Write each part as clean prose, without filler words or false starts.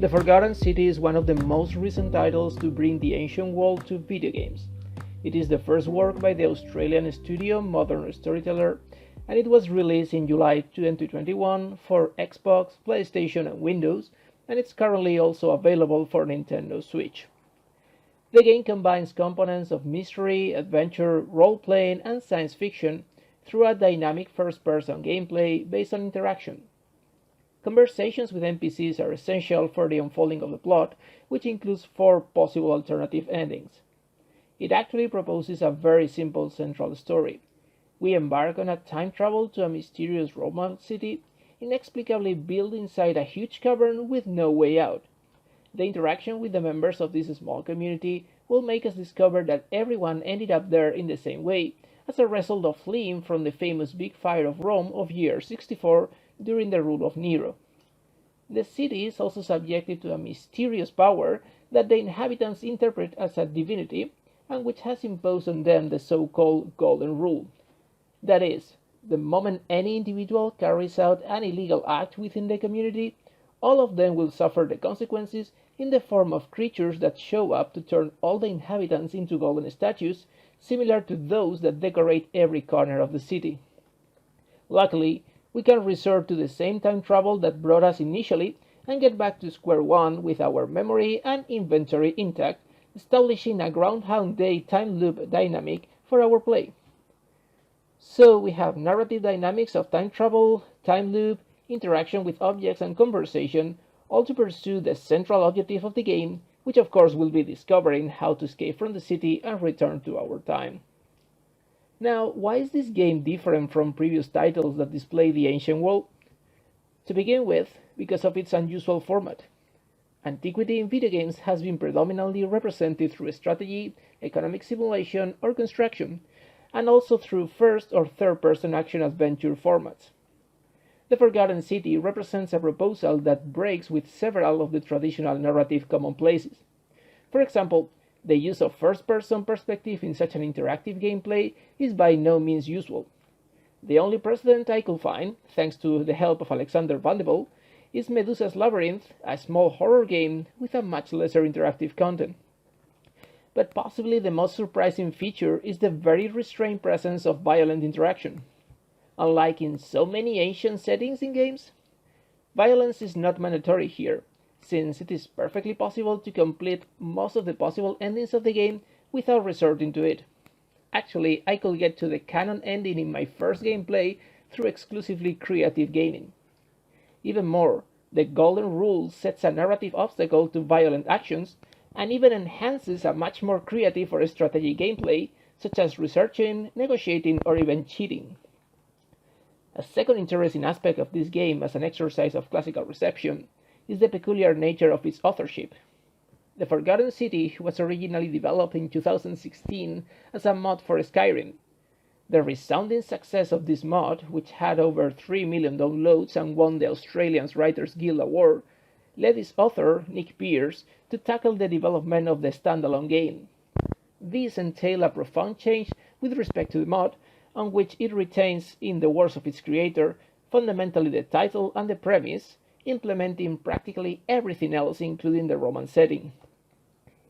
The Forgotten City is one of the most recent titles to bring the ancient world to video games. It is the first work by the Australian studio Modern Storyteller, and it was released in July 2021 for Xbox, PlayStation, and Windows, and it's currently also available for Nintendo Switch. The game combines components of mystery, adventure, role-playing, and science fiction through a dynamic first-person gameplay based on interaction. Conversations with NPCs are essential for the unfolding of the plot, which includes 4 possible alternative endings. It actually proposes a very simple central story. We embark on a time travel to a mysterious Roman city, inexplicably built inside a huge cavern with no way out. The interaction with the members of this small community will make us discover that everyone ended up there in the same way, as a result of fleeing from the famous big fire of Rome of year 64 during the rule of Nero. The city is also subjected to a mysterious power that the inhabitants interpret as a divinity and which has imposed on them the so-called Golden Rule. That is, the moment any individual carries out an illegal act within the community, all of them will suffer the consequences in the form of creatures that show up to turn all the inhabitants into golden statues, similar to those that decorate every corner of the city. Luckily, we can resort to the same time travel that brought us initially and get back to square one with our memory and inventory intact, establishing a Groundhog Day time loop dynamic for our play. So we have narrative dynamics of time travel, time loop, interaction with objects, and conversation, all to pursue the central objective of the game, which of course will be discovering how to escape from the city and return to our time. Now, why is this game different from previous titles that display the ancient world? To begin with, because of its unusual format. Antiquity in video games has been predominantly represented through strategy, economic simulation, or construction, and also through first or third-person action-adventure formats. The Forgotten City represents a proposal that breaks with several of the traditional narrative commonplaces. For example, the use of first-person perspective in such an interactive gameplay is by no means usual. The only precedent I could find, thanks to the help of Alexander Vandebol, is Medusa's Labyrinth, a small horror game with a much lesser interactive content. But possibly the most surprising feature is the very restrained presence of violent interaction. Unlike in so many ancient settings in games, violence is not mandatory here, since it is perfectly possible to complete most of the possible endings of the game without resorting to it. Actually, I could get to the canon ending in my first gameplay through exclusively creative gaming. Even more, the Golden Rule sets a narrative obstacle to violent actions and even enhances a much more creative or strategy gameplay, such as researching, negotiating, or even cheating. A second interesting aspect of this game as an exercise of classical reception is the peculiar nature of its authorship. The Forgotten City was originally developed in 2016 as a mod for Skyrim. The resounding success of this mod, which had over 3 million downloads and won the Australian Writers Guild Award, led its author, Nick Pierce, to tackle the development of the standalone game. This entailed a profound change with respect to the mod, on which it retains, in the words of its creator, fundamentally the title and the premise, implementing practically everything else including the Roman setting.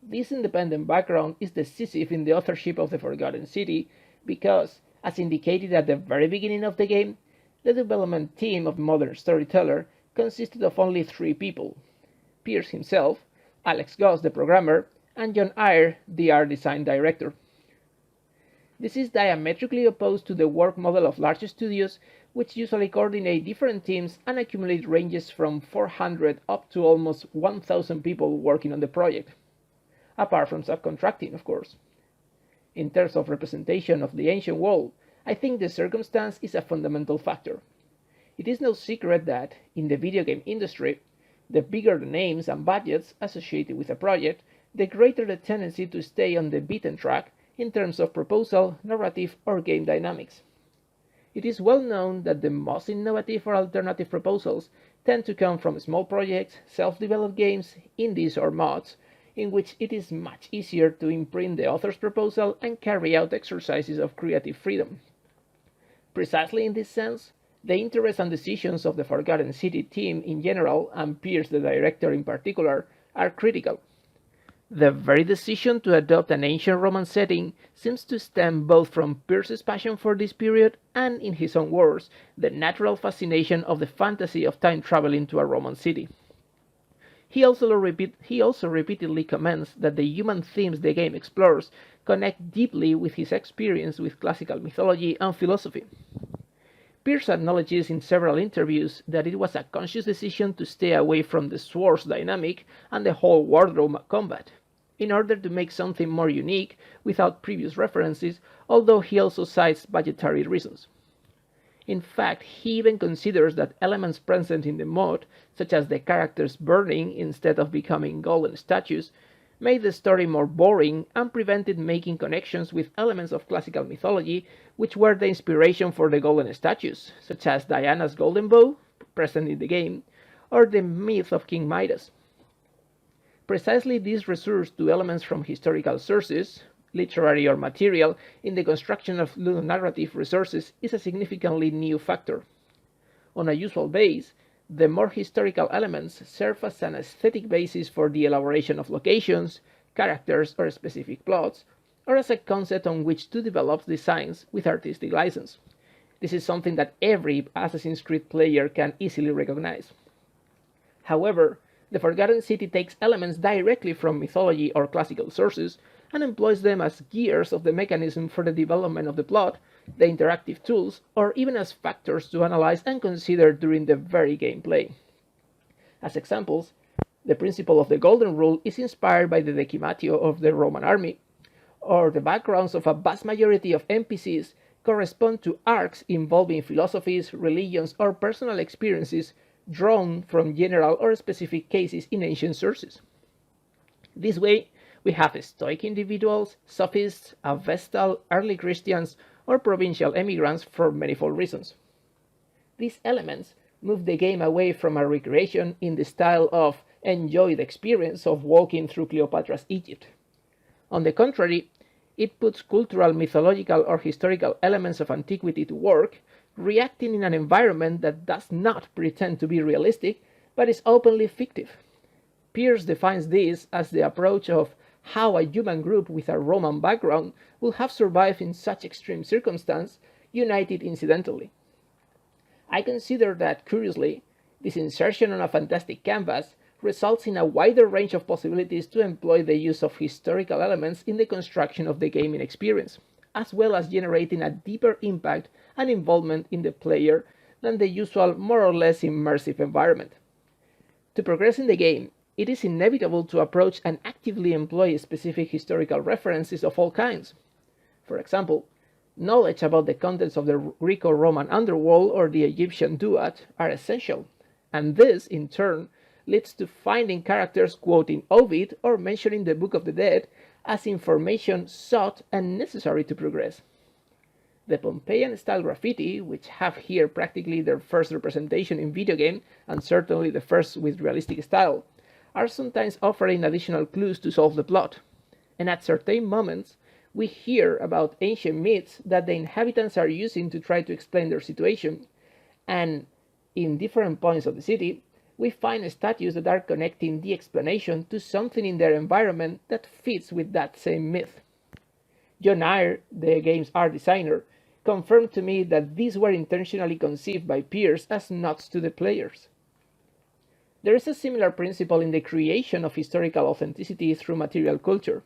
This independent background is decisive in the authorship of the Forgotten City because, as indicated at the very beginning of the game, the development team of Modern Storyteller consisted of only 3 people: Pierce himself, Alex Goss the programmer, and John Eyre the art design director. This is diametrically opposed to the work model of large studios, which usually coordinate different teams and accumulate ranges from 400 up to almost 1,000 people working on the project, apart from subcontracting, of course. In terms of representation of the ancient world, I think the circumstance is a fundamental factor. It is no secret that, in the video game industry, the bigger the names and budgets associated with a project, the greater the tendency to stay on the beaten track in terms of proposal, narrative, or game dynamics. It is well known that the most innovative or alternative proposals tend to come from small projects, self-developed games, indies, or mods, in which it is much easier to imprint the author's proposal and carry out exercises of creative freedom. Precisely in this sense, The interests and decisions of the Forgotten City team in general, and Pierce the director in particular, are critical. The very decision to adopt an ancient Roman setting seems to stem both from Pierce's passion for this period and, in his own words, the natural fascination of the fantasy of time traveling to a Roman city. He also repeatedly comments that the human themes the game explores connect deeply with his experience with classical mythology and philosophy. Pierce acknowledges in several interviews that it was a conscious decision to stay away from the swords dynamic and the whole wardrobe combat, in order to make something more unique without previous references, although he also cites budgetary reasons. In fact, he even considers that elements present in the mod, such as the characters burning instead of becoming golden statues, made the story more boring and prevented making connections with elements of classical mythology which were the inspiration for the golden statues, such as Diana's golden bow, present in the game, or the myth of King Midas. Precisely this resorts to elements from historical sources, literary or material, in the construction of narrative resources is a significantly new factor. On a usual base, the more historical elements serve as an aesthetic basis for the elaboration of locations, characters, or specific plots, or as a concept on which to develop designs with artistic license. This is something that every Assassin's Creed player can easily recognize. However, the Forgotten City takes elements directly from mythology or classical sources and employs them as gears of the mechanism for the development of the plot, the interactive tools, or even as factors to analyze and consider during the very gameplay. As examples, the principle of the Golden Rule is inspired by the Decimatio of the Roman army, or the backgrounds of a vast majority of NPCs correspond to arcs involving philosophies, religions, or personal experiences drawn from general or specific cases in ancient sources. This way, we have Stoic individuals, sophists, Vestal, early Christians, or provincial emigrants for manifold reasons. These elements move the game away from a recreation in the style of enjoy the experience of walking through Cleopatra's Egypt. On the contrary, it puts cultural, mythological, or historical elements of antiquity to work, reacting in an environment that does not pretend to be realistic, but is openly fictive. Pierce defines this as the approach of how a human group with a Roman background would have survived in such extreme circumstance, united incidentally. I consider that, curiously, this insertion on a fantastic canvas results in a wider range of possibilities to employ the use of historical elements in the construction of the gaming experience, as well as generating a deeper impact and involvement in the player than the usual more or less immersive environment. To progress in the game, it is inevitable to approach and actively employ specific historical references of all kinds. For example, knowledge about the contents of the Greco-Roman underworld or the Egyptian duat are essential, and this, in turn, leads to finding characters quoting Ovid or mentioning the Book of the Dead as information sought and necessary to progress. The Pompeian-style graffiti, which have here practically their first representation in video game, and certainly the first with realistic style, are sometimes offering additional clues to solve the plot. And at certain moments, we hear about ancient myths that the inhabitants are using to try to explain their situation, and in different points of the city, we find statues that are connecting the explanation to something in their environment that fits with that same myth. John Eyre, the game's art designer, confirmed to me that these were intentionally conceived by Pierce as nods to the players. There is a similar principle in the creation of historical authenticity through material culture.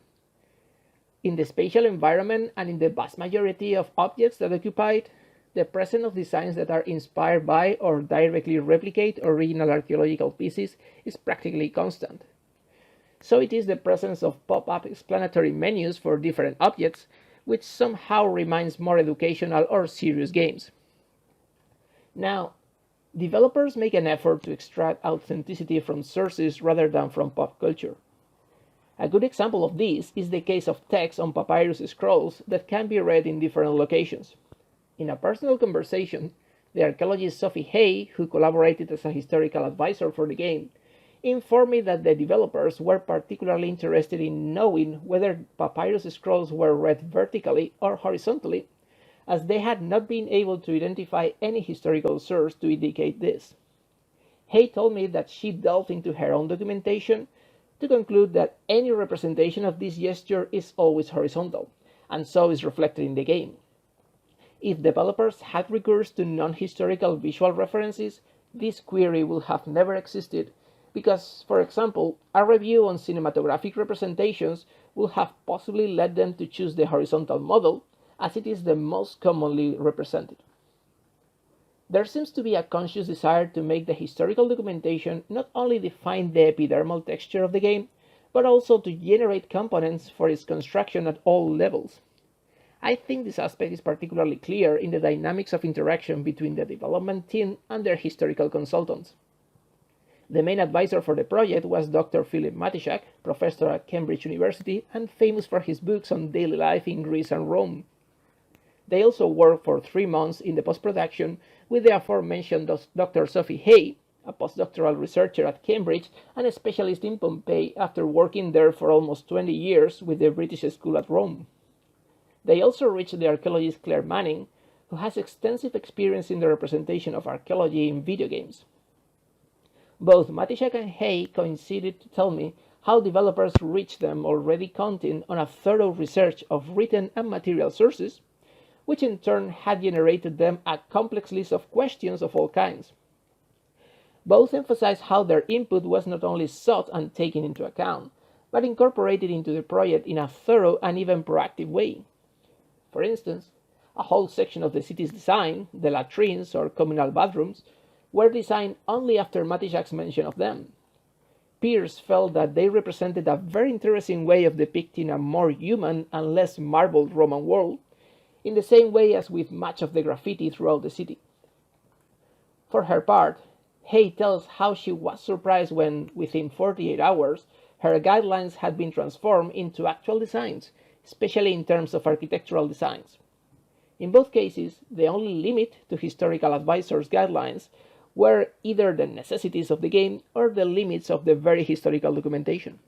In the spatial environment and in the vast majority of objects that occupy it, the presence of designs that are inspired by or directly replicate original archaeological pieces is practically constant. So it is the presence of pop-up explanatory menus for different objects, which somehow reminds more educational or serious games. Now, developers make an effort to extract authenticity from sources rather than from pop culture. A good example of this is the case of text on papyrus scrolls that can be read in different locations. In a personal conversation, the archaeologist Sophie Hay, who collaborated as a historical advisor for the game, informed me that the developers were particularly interested in knowing whether papyrus scrolls were read vertically or horizontally, as they had not been able to identify any historical source to indicate this. Hay told me that she delved into her own documentation to conclude that any representation of this gesture is always horizontal, and so is reflected in the game. If developers had recourse to non-historical visual references, this query would have never existed because, for example, a review on cinematographic representations would have possibly led them to choose the horizontal model, as it is the most commonly represented. There seems to be a conscious desire to make the historical documentation not only define the epidermal texture of the game, but also to generate components for its construction at all levels. I think this aspect is particularly clear in the dynamics of interaction between the development team and their historical consultants. The main advisor for the project was Dr. Philip Matiszak, professor at Cambridge University and famous for his books on daily life in Greece and Rome. They also worked for 3 months in the post-production with the aforementioned Dr. Sophie Hay, a postdoctoral researcher at Cambridge and a specialist in Pompeii after working there for almost 20 years with the British School at Rome. They also reached the archaeologist Claire Manning, who has extensive experience in the representation of archaeology in video games. Both Matiszak and Hay coincided to tell me how developers reached them already counting on a thorough research of written and material sources, which in turn had generated them a complex list of questions of all kinds. Both emphasized how their input was not only sought and taken into account, but incorporated into the project in a thorough and even proactive way. For instance, a whole section of the city's design, the latrines or communal bathrooms, were designed only after Matiszak's mention of them. Pierce felt that they represented a very interesting way of depicting a more human and less marbled Roman world, in the same way as with much of the graffiti throughout the city. For her part, Hay tells how she was surprised when, within 48 hours, her guidelines had been transformed into actual designs, especially in terms of architectural designs. In both cases, the only limit to historical advisors' guidelines were either the necessities of the game or the limits of the very historical documentation.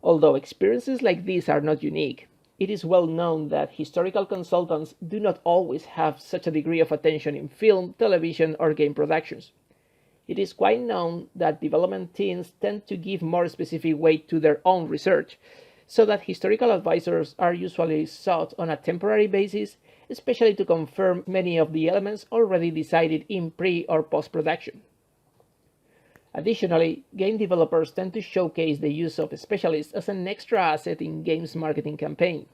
Although experiences like these are not unique, it is well known that historical consultants do not always have such a degree of attention in film, television, or game productions. It is quite known that development teams tend to give more specific weight to their own research, so that historical advisors are usually sought on a temporary basis, especially to confirm many of the elements already decided in pre- or post-production. Additionally, game developers tend to showcase the use of specialists as an extra asset in games marketing campaign.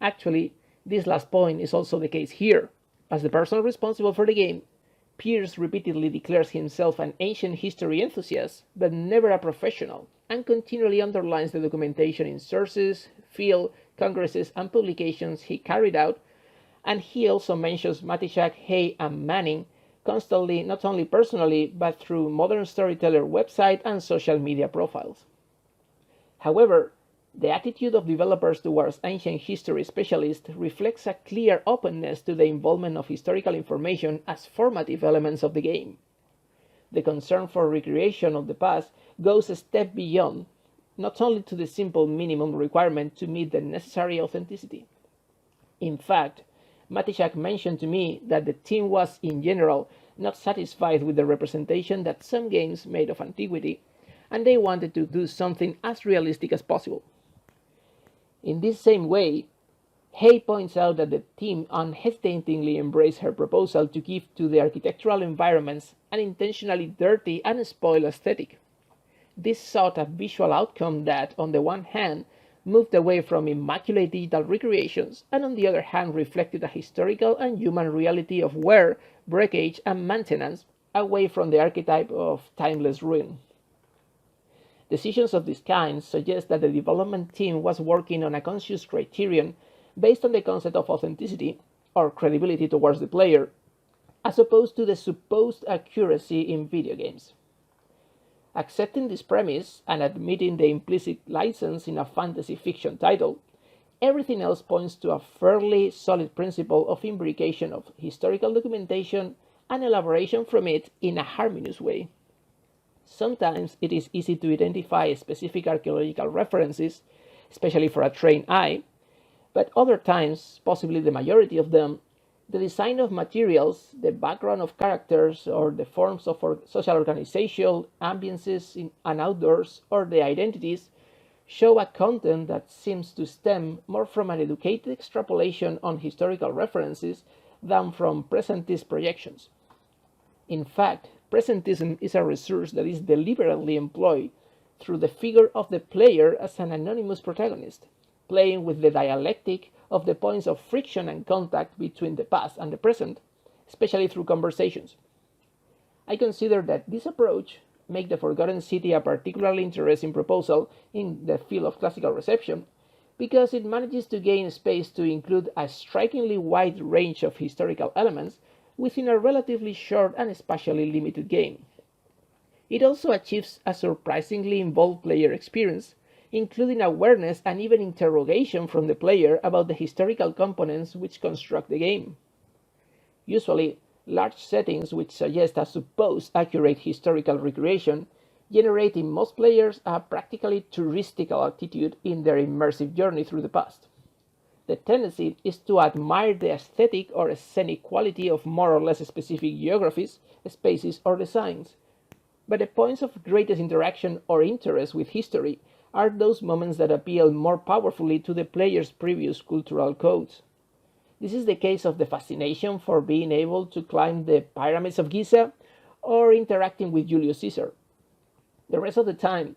Actually, this last point is also the case here. As the person responsible for the game, Pierce repeatedly declares himself an ancient history enthusiast, but never a professional, and continually underlines the documentation in sources, field, congresses, and publications he carried out, and he also mentions Matiszak, Hay, and Manning constantly, not only personally, but through Modern Storyteller website and social media profiles. However, the attitude of developers towards ancient history specialists reflects a clear openness to the involvement of historical information as formative elements of the game. The concern for recreation of the past goes a step beyond, not only to the simple minimum requirement to meet the necessary authenticity. In fact, Matiszak mentioned to me that the team was, in general, not satisfied with the representation that some games made of Antiquity, and they wanted to do something as realistic as possible. In this same way, Hay points out that the team unhesitatingly embraced her proposal to give to the architectural environments an intentionally dirty and spoiled aesthetic. This sought a visual outcome that, on the one hand, moved away from immaculate digital recreations, and on the other hand reflected a historical and human reality of wear, breakage, and maintenance, away from the archetype of timeless ruin. Decisions of this kind suggest that the development team was working on a conscious criterion based on the concept of authenticity, or credibility towards the player, as opposed to the supposed accuracy in video games. Accepting this premise and admitting the implicit license in a fantasy fiction title, everything else points to a fairly solid principle of imbrication of historical documentation and elaboration from it in a harmonious way. Sometimes it is easy to identify specific archaeological references, especially for a trained eye, But other times, possibly the majority of them, the design of materials, the background of characters, or the forms of social organization, ambiences and outdoors, or the identities show a content that seems to stem more from an educated extrapolation on historical references than from presentist projections. In fact, presentism is a resource that is deliberately employed through the figure of the player as an anonymous protagonist, playing with the dialectic of the points of friction and contact between the past and the present, especially through conversations. I consider that this approach makes the Forgotten City a particularly interesting proposal in the field of classical reception, because it manages to gain space to include a strikingly wide range of historical elements within a relatively short and spatially limited game. It also achieves a surprisingly involved player experience, including awareness and even interrogation from the player about the historical components which construct the game. Usually, large settings which suggest a supposed accurate historical recreation generate in most players a practically touristical attitude in their immersive journey through the past. The tendency is to admire the aesthetic or scenic quality of more or less specific geographies, spaces, or designs. But the points of greatest interaction or interest with history are those moments that appeal more powerfully to the player's previous cultural codes. This is the case of the fascination for being able to climb the pyramids of Giza or interacting with Julius Caesar. The rest of the time,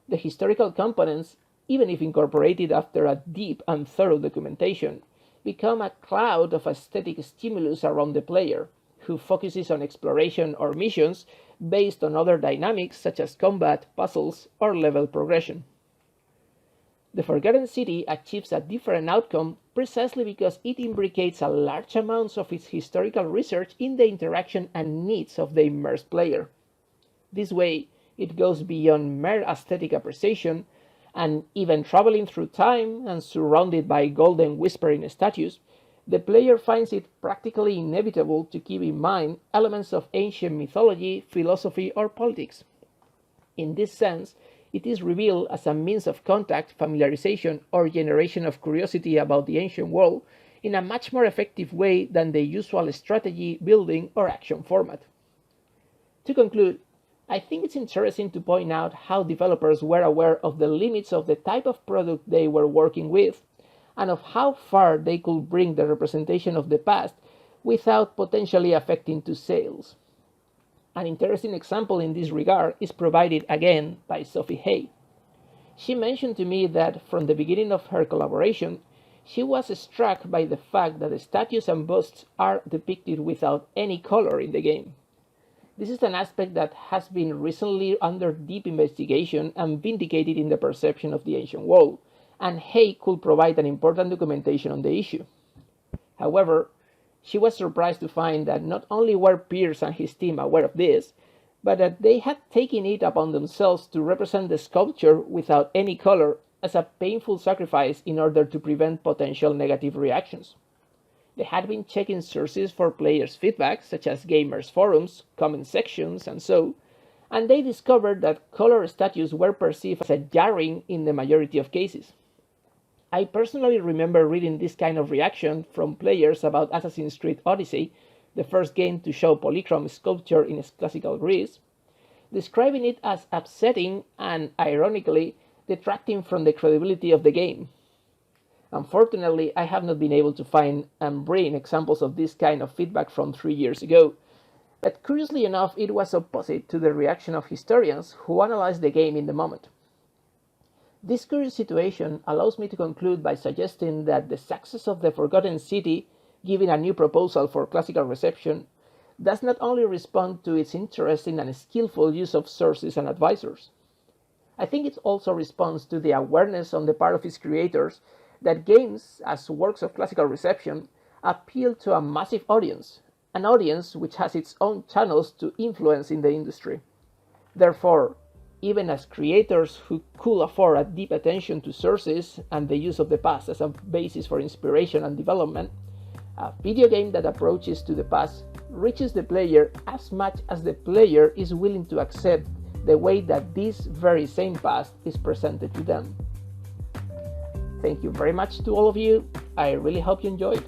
the historical components, even if incorporated after a deep and thorough documentation, become a cloud of aesthetic stimulus around the player, who focuses on exploration or missions based on other dynamics such as combat, puzzles, or level progression. The Forgotten City achieves a different outcome precisely because it imbricates a large amount of its historical research in the interaction and needs of the immersed player. This way, it goes beyond mere aesthetic appreciation, and even traveling through time and surrounded by golden whispering statues, the player finds it practically inevitable to keep in mind elements of ancient mythology, philosophy, or politics. In this sense, it is revealed as a means of contact, familiarization, or generation of curiosity about the ancient world in a much more effective way than the usual strategy, building, or action format. To conclude, I think it's interesting to point out how developers were aware of the limits of the type of product they were working with, and of how far they could bring the representation of the past without potentially affecting to sales. An interesting example in this regard is provided again by Sophie Hay. She mentioned to me that from the beginning of her collaboration, she was struck by the fact that the statues and busts are depicted without any color in the game. This is an aspect that has been recently under deep investigation and vindicated in the perception of the ancient world, and Hay could provide an important documentation on the issue. However, she was surprised to find that not only were Pierce and his team aware of this, but that they had taken it upon themselves to represent the sculpture without any color as a painful sacrifice in order to prevent potential negative reactions. They had been checking sources for players' feedback, such as gamers' forums, comment sections, and they discovered that color statues were perceived as jarring in the majority of cases. I personally remember reading this kind of reaction from players about Assassin's Creed Odyssey, the first game to show polychrome sculpture in classical Greece, describing it as upsetting and, ironically, detracting from the credibility of the game. Unfortunately, I have not been able to find and bring examples of this kind of feedback from 3 years ago, but curiously enough, it was opposite to the reaction of historians who analyzed the game in the moment. This curious situation allows me to conclude by suggesting that the success of the Forgotten City, giving a new proposal for classical reception, does not only respond to its interesting and skillful use of sources and advisors. I think it also responds to the awareness on the part of its creators that games, as works of classical reception, appeal to a massive audience, an audience which has its own channels to influence in the industry. Therefore, even as creators who could afford a deep attention to sources and the use of the past as a basis for inspiration and development, a video game that approaches to the past reaches the player as much as the player is willing to accept the way that this very same past is presented to them. Thank you very much to all of you. I really hope you enjoyed.